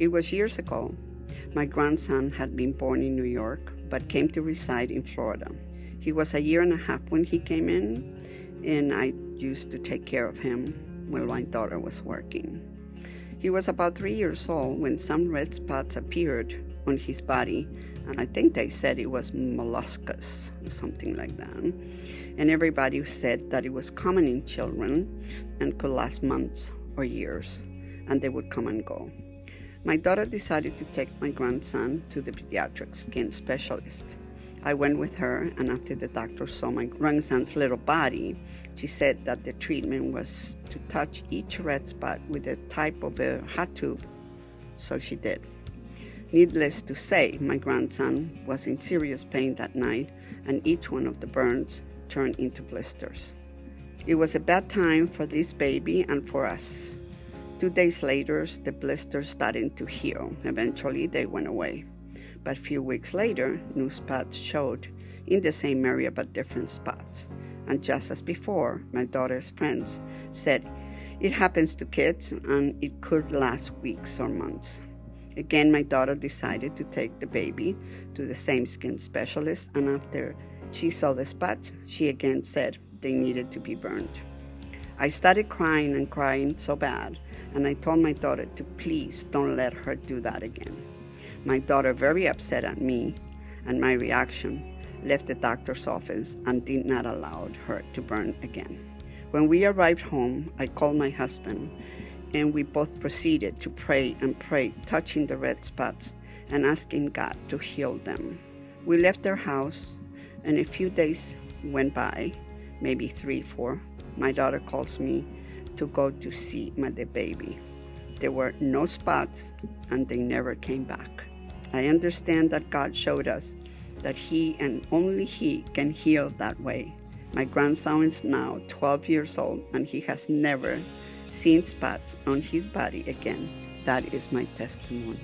It was years ago. My grandson had been born in New York, but came to reside in Florida. He was a year and a half when he came in, and I used to take care of him while my daughter was working. He was about 3 years old when some red spots appeared on his body, and I think they said it was molluscus, something like that. And everybody said that it was common in children and could last months or years, and they would come and go. My daughter decided to take my grandson to the pediatric skin specialist. I went with her, and after the doctor saw my grandson's little body, she said that the treatment was to touch each red spot with a type of a hot tube. So she did. Needless to say, my grandson was in serious pain that night, and each one of the burns turned into blisters. It was a bad time for this baby and for us. 2 days later, the blisters started to heal. Eventually, they went away. But a few weeks later, new spots showed in the same area but different spots. And just as before, my daughter's friends said, it happens to kids and it could last weeks or months. Again, my daughter decided to take the baby to the same skin specialist, and after she saw the spots, she again said they needed to be burned. I started crying and crying so bad, and I told my daughter to please don't let her do that again. My daughter, very upset at me and my reaction, left the doctor's office and did not allow her to burn again. When we arrived home, I called my husband, and we both proceeded to pray and pray, touching the red spots and asking God to heal them. We left their house, and a few days went by, maybe 3, 4. My daughter calls me to go to see the baby. There were no spots, and they never came back. I understand that God showed us that He and only He can heal that way. My grandson is now 12 years old, and he has never seen spots on his body again. That is my testimony.